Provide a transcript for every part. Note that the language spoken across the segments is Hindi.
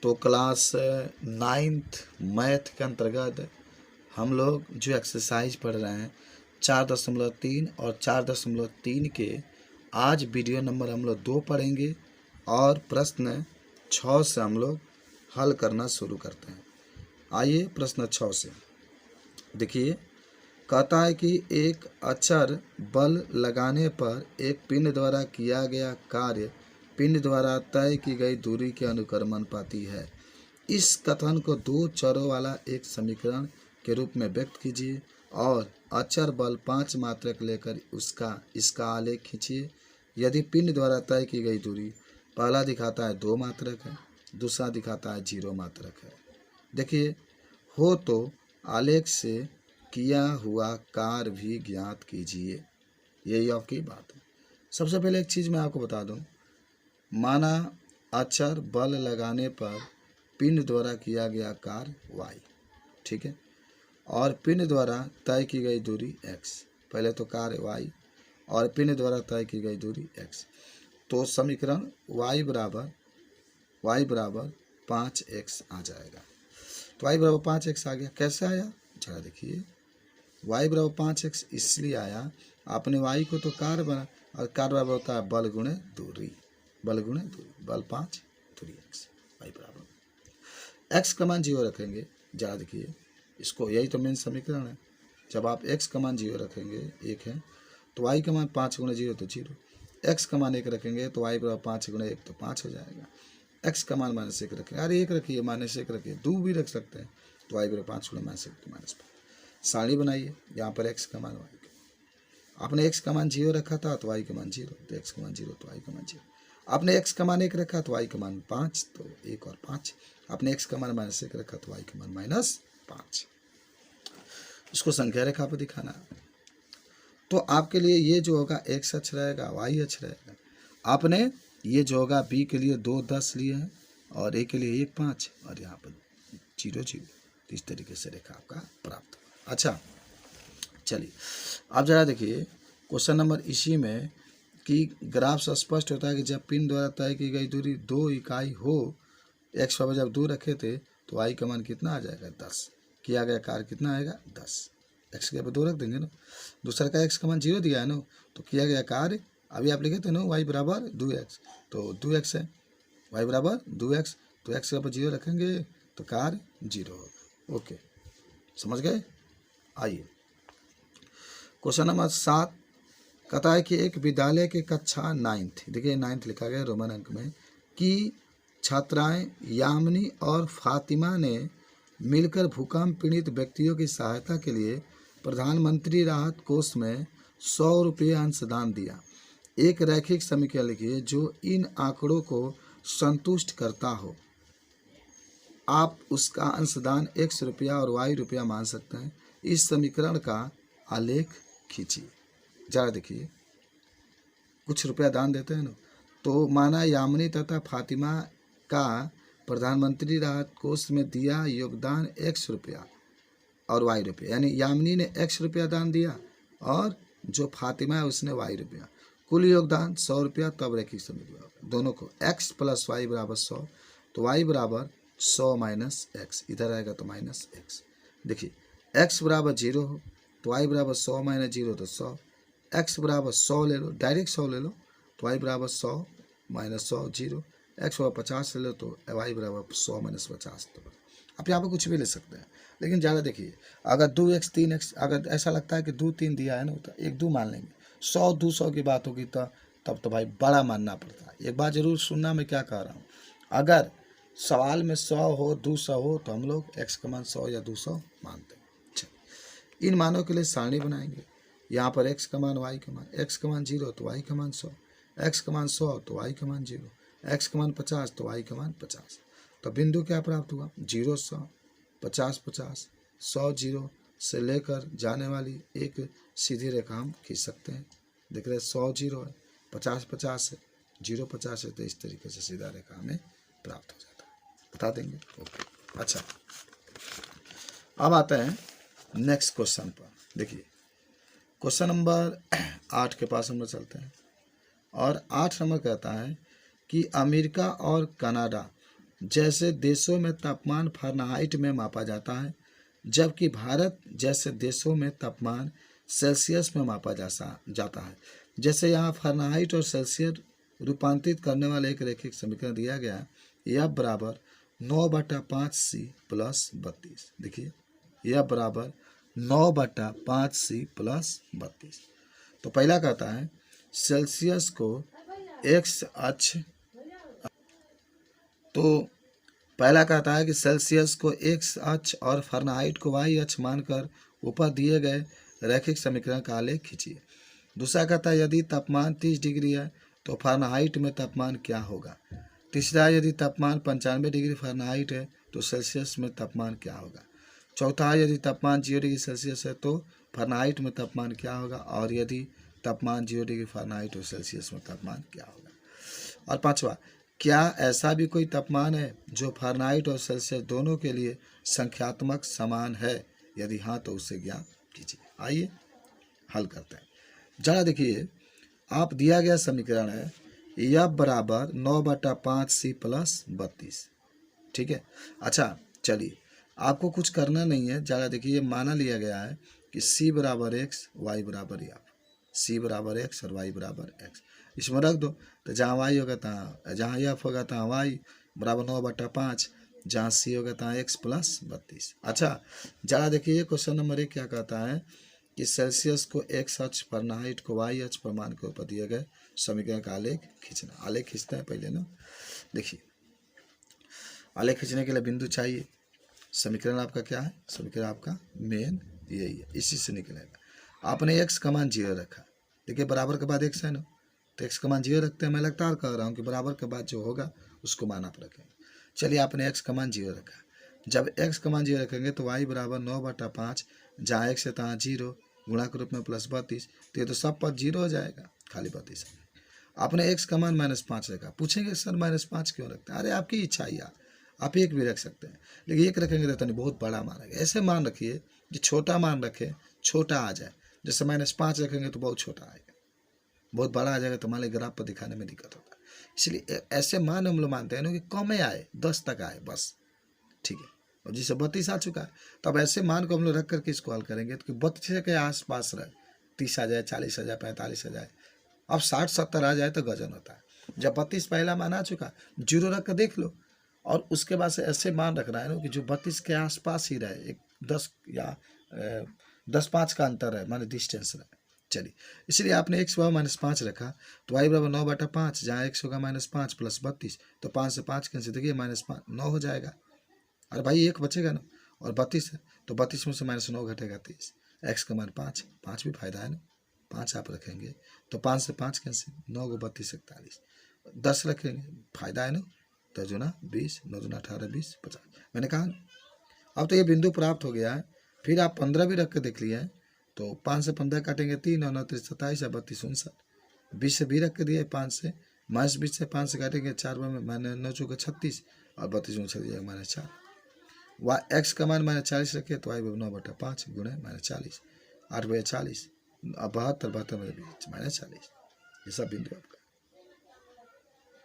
तो क्लास 9th मैथ के अंतर्गत हम लोग जो एक्सरसाइज पढ़ रहे हैं 4.3 और 4.3 के आज वीडियो नंबर हम लोग 2 पढ़ेंगे और प्रश्न 6 से हम लोग हल करना शुरू करते हैं। आइए प्रश्न 6 से देखिए। कहता है कि एक अचर बल लगाने पर एक पिंड द्वारा किया गया कार्य पिंड द्वारा तय की गई दूरी के अनुक्रमानुपाती है। इस कथन को 2 चरों वाला एक समीकरण के रूप में व्यक्त कीजिए और अचर बल 5 मात्रक लेकर इसका आलेख खींचिए। यदि पिंड द्वारा तय की गई दूरी पहला दिखाता है 2 मात्रक है, दूसरा दिखाता है 0 मात्रक है। देखिए, हो तो आलेख से किया हुआ कार्य भी ज्ञात कीजिए। यही आपकी बात है। सबसे पहले एक चीज़ मैं आपको बता दूं, माना अचर बल लगाने पर पिंड द्वारा किया गया कार्य y, ठीक है, और पिंड द्वारा तय की गई दूरी x। पहले तो कार्य y और पिंड द्वारा तय की गई दूरी x। तो समीकरण y बराबर 5x आ जाएगा। तो y बराबर 5x आ गया। कैसे आया जरा देखिए। y बराबर 5x इसलिए आया, आपने y को तो कार्य बना और कार्य बराबर होता है बल गुणे दूरी, बल 5 दूरी x। y बराबर x का मान 0 रखेंगे। जरा देखिए इसको, यही तो मेन समीकरण है। जब आप x का मान 0 रखेंगे 1 है तो y का मान 5 गुणे 0 तो 0, x का मान 1 रखेंगे तो y बराबर 5 गुणे 1 तो 5 हो जाएगा। x का मान -1 रखेंगे, अरे 1 रखिए, -1 रखिए, 2 भी रख सकते हैं तो y बराबर 5 गुणे -1 तो -5। सारणी बनाइए, यहाँ पर x का मान y का, आपने x का मान 0 रखा था तो y का मान 0, तो x का मान 0 तो y का मान 0। आपने x का मान 1 रखा तो y का मान 5, तो 1 और 5। आपने x का मान -1 रखा तो y का मान -5। इसको संख्या रेखा पर दिखाना है। तो आपके लिए ये जो होगा x अक्ष रहेगा, y अक्ष रहेगा। आपने ये जो होगा b के लिए 2 10 लिए हैं और a के लिए 1 5 और यहाँ पर 0 0। तो इस तरीके से रेखा आपका प्राप्त होगा। अच्छा चलिए, अब जरा देखिए क्वेश्चन नंबर इसी में कि ग्राफ से स्पष्ट होता है कि जब पिंड द्वारा तय की गई दूरी 2 इकाई हो, x पर जब 2 रखे थे तो y का मान कितना आ जाएगा 10, किया गया कार्य कितना आएगा 10। x के ऊपर 2 रख देंगे ना, दूसरा का x का मान 0 दिया है ना, तो किया गया कार्य अभी आप लिखे थे ना y बराबर 2x, तो 2x है, y बराबर 2x, तो x के ऊपर 0 रखेंगे तो कार्य 0 होगा। ओके, समझ गए। आइए क्वेश्चन नंबर 7 कहता है कि एक विद्यालय के कक्षा 9th, देखिए 9th लिखा गया रोमन अंक में, कि छात्राएं यामिनी और फातिमा ने मिलकर भूकंप पीड़ित व्यक्तियों की सहायता के लिए प्रधानमंत्री राहत कोष में 100 रुपये अंशदान दिया। एक रैखिक समीकरण लिखिए जो इन आंकड़ों को संतुष्ट करता हो। आप उसका अंशदान x रुपया और y रुपया मान सकते हैं। इस समीकरण का आलेख खींचिए। जरा देखिए, कुछ रुपया दान देते हैं ना, तो माना यामिनी तथा फातिमा का प्रधानमंत्री राहत कोष में दिया योगदान x रुपया और y रुपया, यानी यामिनी ने x रुपया दान दिया और जो फातिमा है उसने y रुपया, कुल योगदान 100 रुपया। तब रैखिक समीकरण दोनों को x + y बराबर 100, तो y बराबर 100 - x, इधर आएगा तो -x। देखिए x बराबर 0 हो तो y बराबर 100 - 0 तो 100, x बराबर 100 ले लो, डायरेक्ट 100 ले लो तो y बराबर 100 - 100 0, x बराबर 50 ले लो तो y बराबर 100 - 50। तो आप यहाँ पर कुछ भी ले सकते हैं, लेकिन ज़्यादा देखिए, अगर 2x 3x अगर ऐसा लगता है कि 2 3 दिया है ना तो 1 2 मान लेंगे। 100 200 की बात होगी तब तो भाई बड़ा मानना पड़ता है। एक बात जरूर सुनना मैं क्या कह रहा हूँ, अगर सवाल में 100 हो 200 हो तो हम लोग x का मान 100 या 200 मानते हैं। इन मानों के लिए सारणी बनाएंगे। यहाँ पर x का मान y का मान, x का मान 0 तो y का मान 100, x का मान 100 तो y का मान 0, x का मान 50 तो y का मान 50। तो बिंदु क्या प्राप्त हुआ, 0 100 50 50 100 0 से लेकर जाने वाली एक सीधी रेखा हम खींच सकते हैं। देख रहे 100 0 है, 50 50 है, 0 50 है, तो इस तरीके से सीधा रेखा हमें प्राप्त हो जाता है। बता देंगे। ओके, अच्छा अब आते हैं नेक्स्ट क्वेश्चन पर। देखिए क्वेश्चन नंबर 8 के पास हम लोग चलते हैं और 8 नंबर कहता है कि अमेरिका और कनाडा जैसे देशों में तापमान फ़ारेनहाइट में मापा जाता है, जबकि भारत जैसे देशों में तापमान सेल्सियस में मापा जाता है। जैसे यहाँ फ़ारेनहाइट और सेल्सियस रूपांतरित करने वाला एक रैखिक समीकरण दिया गया है, यह बराबर 9/5C प्लस 32। देखिए यह बराबर 9/5C प्लस 32। तो पहला कहता है सेल्सियस को एक्स अक्ष, तो पहला कहता है कि सेल्सियस को एक्स अक्ष और फ़ारेनहाइट को वाई अक्ष मानकर ऊपर दिए गए रैखिक समीकरण का आलेख खींचिए। दूसरा कहता है यदि तापमान 30 डिग्री है तो फ़ारेनहाइट में तापमान क्या होगा। तीसरा यदि तापमान 95 डिग्री फ़ारेनहाइट है तो सेल्सियस में तापमान क्या होगा। चौथा यदि तापमान 0 डिग्री सेल्सियस है तो फ़ारेनहाइट में तापमान क्या होगा, और यदि तापमान 0 डिग्री फ़ारेनहाइट और सेल्सियस में तापमान क्या होगा। और पांचवा, क्या ऐसा भी कोई तापमान है जो फ़ारेनहाइट और सेल्सियस दोनों के लिए संख्यात्मक समान है, यदि हाँ तो उसे ज्ञात कीजिए। आइए हल करते हैं। जरा देखिए आप दिया गया समीकरण है यह बराबर 9/5C प्लस 32। ठीक है। अच्छा चलिए आपको कुछ करना नहीं है। जरा देखिए माना लिया गया है कि C बराबर एक्स, वाई बराबर एफ। C बराबर एक्स और वाई बराबर एक्स, इसमें रख दो तो जहाँ वाई होगा तहाँ, जहाँ एफ होगा तहाँ वाई बराबर 9/5, जहाँ C होगा तहाँ एक्स प्लस 32। अच्छा जरा देखिए क्वेश्चन नंबर 1 क्या कहता है कि सेल्सियस को एक्स अक्ष, फ़ारेनहाइट को वाई अक्ष पर मान के ऊपर दिए गए समीकरण का आलेख खींचना। आलेख खींचते हैं पहले ना। देखिए आलेख खींचने के लिए बिंदु चाहिए। समीकरण आपका क्या है, समीकरण आपका मेन यही है, इसी से निकलेगा। आपने एक्स का मान 0 रखा, देखिए बराबर के बाद एक्स है ना, तो एक्स का मान 0 रखते हैं। मैं लगातार कह रहा हूँ कि बराबर के बाद जो होगा उसको मान आप रखेंगे। चलिए आपने एक्स का मान 0 रखा, जब एक्स का मान 0 रखेंगे तो वाई बराबर 9/5, जहाँ एक्स है तहाँ 0, गुणा के रूप में प्लस 32, तो ये तो सब पद 0 हो जाएगा, खाली 32। आपने एक्स का मान -5 रखा। पूछेंगे सर -5 क्यों रखते हैं, अरे आपकी इच्छा ही यार, आप एक भी रख सकते हैं, लेकिन एक रखेंगे तो नहीं बहुत बड़ा मान आएगा। ऐसे मान रखिए कि छोटा मान रखें, छोटा आ जाए। जैसे -5 रखेंगे तो बहुत छोटा आएगा, बहुत बड़ा आ जाएगा तो मान लीजिए ग्राफ पर दिखाने में दिक्कत होता है। इसलिए ऐसे मान हम लोग मानते हैं ना कि कम आए, 10 तक आए बस, ठीक है। और जिसे 32 आ चुका है, तब ऐसे मान को हम लोग रख करके इसको हल करेंगे तो 32 के आसपास रहे, 30 आ जाए, 40 आ जाए, 45 आ जाए, अब 60-70 आ जाए तो गजन होता है। जब 32 पहला मान आ चुका, 0 रख कर देख लो, और उसके बाद से ऐसे मान रखना है ना कि जो 32 के आसपास ही रहे, एक 10 या 10-5 का अंतर है, माने डिस्टेंस रहे। चलिए इसलिए आपने एक्स बराबर -5 रखा, तो वाई बराबर 9/5, जहाँ एक्स होगा -5 प्लस 32, तो 5 से 5 कैंसिल, देखिए -5 9 हो जाएगा। अरे भाई एक बचेगा ना, और 32 है तो 32 में से -9 घटेगा 30। एक्स का मान 5, 5 भी फायदा है ना, 5 आप रखेंगे तो 5 से 5 कैंसिल, 9 को 32 41, 10 रखेंगे फायदा है ना, 10 दूना 20, 9 दूना 18, 20, 50। मैंने कहा अब तो ये बिंदु प्राप्त हो गया है। फिर आप 15 भी रख के देख लिए हैं, तो 5 से 15 काटेंगे 3 और 9 27 और 32 59, 20 से भी रख के दिए, 5 से -20 से 5 से काटेंगे 4 में मैंने 9 चौके 36 और 32 में -4। वाई एक्स का मान -40 रखे तो वाई 9/5 गुणे -40, 8 बजे 40, 72 72 में -40। ये सब बिंदु आपका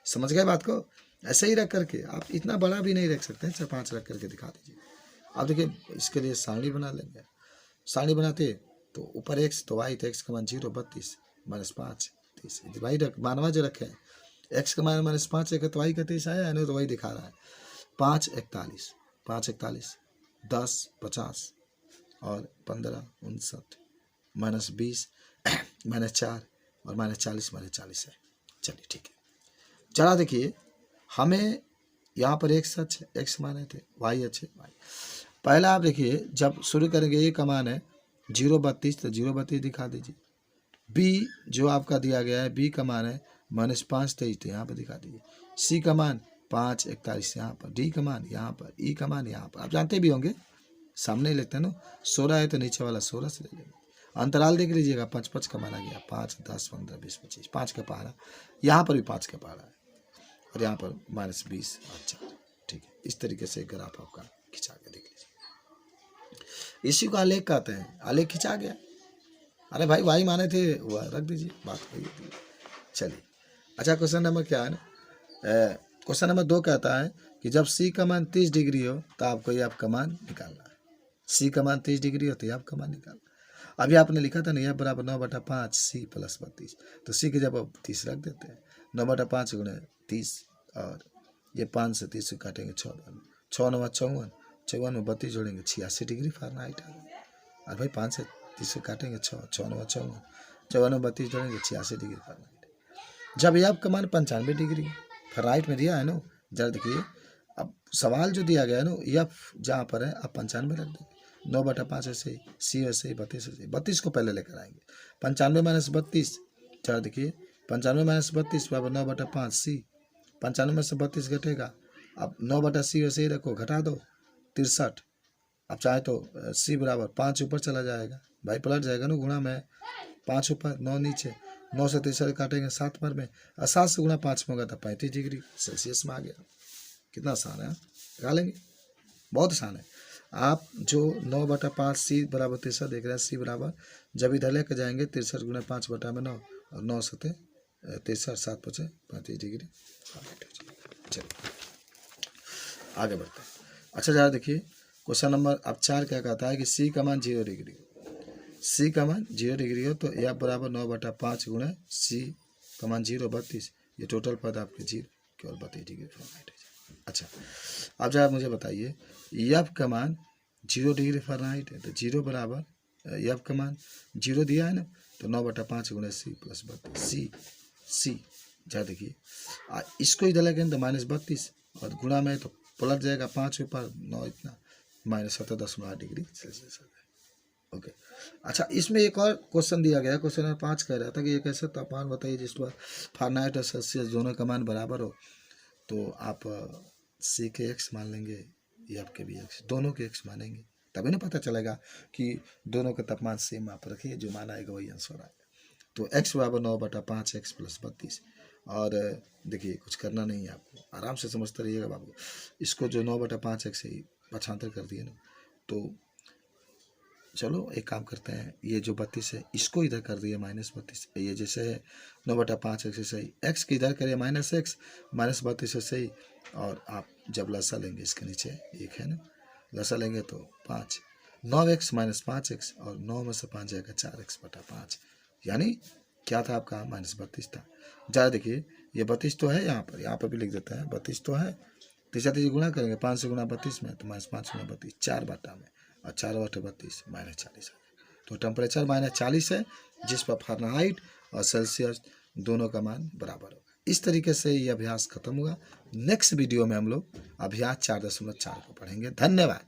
समझ गए बात को। ऐसे ही रख करके आप इतना बड़ा भी नहीं रख सकते हैं, 4-5 रख करके दिखा दीजिए। आप देखिए इसके लिए सारणी बना लेंगे। सारणी बनाते तो ऊपर एक्स तो वाई, तो एक्स का मान 0 32 -5 30, वाई रख मानवा जो रखे हैं, एक्स का मान -5 रखे तो वाई का 30 आया है ना, तो वही दिखा रहा है। 5 41, 5 41, 10 50 और 15 59, -20 -4 और -40 -40 है। चलिए ठीक है। जरा देखिए हमें यहाँ पर एक्स सच, एक्स माने थे, वाई अच्छे वाई। पहला आप देखिए जब शुरू करेंगे ए का मान है 0 32, तो 0 32 दिखा दीजिए। बी जो आपका दिया गया है, बी का मान है -5 23, तो यहाँ पर दिखा दीजिए। सी का मान 5 41 यहाँ पर, डी का मान यहाँ पर, ई का मान यहाँ पर। आप जानते भी होंगे, सामने लेते हैं ना, 16 है तो नीचे वाला 16 से ले लेंगे। अंतराल देख लीजिएगा, 5 5 का माना गया, 5 10 15 20 25, 5 का पहाड़ा, यहाँ पर भी 5 का पहाड़ा है, और यहाँ पर -20 और 4। ठीक है, इस तरीके से ग्राफ आपका खिंचा गया, देख लीजिए। इसी को आलेख कहते हैं, आलेख खिंचा गया। अरे भाई वाई माने थे वह रख दीजिए, बात वही होती है। चलिए अच्छा क्वेश्चन नंबर क्या है ना, क्वेश्चन नंबर 2 कहता है कि जब सी का मान 30 डिग्री हो तो आपको एफ का मान निकालना है। सी का मान 30 डिग्री हो तो एफ का मान निकालना। अभी आपने लिखा था ना एफ बराबर 9/5 सी प्लस 32, तो सी की जब 30 रख देते हैं, 9/5 गुणे 30, और ये 5 से 30 काटेंगे 6 बार, 6 9 54, 54 में 32 जोड़ेंगे 86 डिग्री फ़ारेनहाइट आ गया। और भाई 5 से 30 काटेंगे 6, 6 9 54, 54 में 32 जोड़ेंगे 86 डिग्री फ़ारेनहाइट। जब एफ का मान 95 डिग्री फ़ारेनहाइट में दिया है ना, जरा देखिए अब सवाल जो दिया गया है ना, एफ जहाँ पर है आप 95 रख देंगे, 9/5 ऐसे ही, सी वैसे ही, 32 ऐसे ही, 32 को पहले लेकर आएंगे। 95 माइनस 32, जरा देखिए 95 माइनस 32 बराबर 9/5 सी। 95 में से 32 घटेगा, अब 9/सी वैसे ही रखो, घटा दो 63। अब चाहे तो सी बराबर 5 ऊपर चला जाएगा, भाई पलट जाएगा ना, गुणा में 5 ऊपर 9 नीचे, 9 से 63 काटेंगे 7 पर में, और 7 से गुणा 5 में होगा तो 35 डिग्री सेल्सियस में आ गया। कितना आसान है, लगा लेंगे, बहुत आसान है। आप जो 9/5 सी बराबर 63 देख रहे हैं, सी बराबर जब इधर लेकर जाएंगे 63 गुणे 5/9, और 9 सते 63, 7 पचे 35 डिग्री। चलिए आगे बढ़ते हैं। अच्छा जरा देखिए क्वेश्चन नंबर अब 4 क्या कहता है कि सी का मान 0 डिग्री, सी का मान 0 डिग्री हो तो एफ बराबर 9/5 गुणे सी का मान 0 32, ये टोटल पद आपके 0 केवल 32 डिग्री फ़ारेनहाइट है। अच्छा अब जरा मुझे बताइए एफ का मान 0 डिग्री फ़ारेनहाइट है, तो 0 बराबर एफ का मान 0 दिया है ना, तो 9/5 गुणे सी प्लस 32 सी। जरा देखिए इसको इधर लगेंगे तो -32, और गुणा में तो पलट जाएगा 5 ऊपर 9 इतना, -17.8 डिग्री सेल्सियस आ गया। ओके अच्छा इसमें एक और क्वेश्चन दिया गया, क्वेश्चन नंबर 5 कह रहा था कि एक ऐसा तापमान बताइए जिस पर फ़ारेनहाइट और सेल्सियस दोनों का मान बराबर हो, तो आप सी के एक्स मान लेंगे, एफ के भी एक्स, दोनों के एक्स मानेंगे, तभी ना पता चलेगा कि दोनों का तापमान सेम आप रखिए, जो माना आएगा वही आंसर आएगा। तो x बराबर 9/5 x प्लस 32, और देखिए कुछ करना नहीं है आपको, आराम से समझते रहिएगा बाबू। इसको जो 9/5 x से पक्षांतर कर दिए ना, तो चलो एक काम करते हैं, ये जो 32 है इसको इधर कर दिए -32, ये जैसे है 9/5 x से सही, x की इधर करिए -x, -32 से सही, और आप जब लसा लेंगे इसके नीचे एक है ना, लसा लेंगे तो 5, 9x - 5x, और 9 में से 5 जाएगा 4x/5, यानी क्या था आपका -32 था। ज़रा देखिए ये 32 तो है, यहाँ पर भी लिख देता है 32 तो है, 3 गुणा करेंगे 5 से गुणा 32 में, तो -5 गुणा 32 4 बटा में, और 4 बटे 32 -40 है। तो टेम्परेचर -40 है, जिस पर फ़ारेनहाइट और सेल्सियस दोनों का मान बराबर होगा। इस तरीके से ये अभ्यास खत्म हुआ। नेक्स्ट वीडियो में हम लोग अभ्यास 4.4 को पढ़ेंगे। धन्यवाद।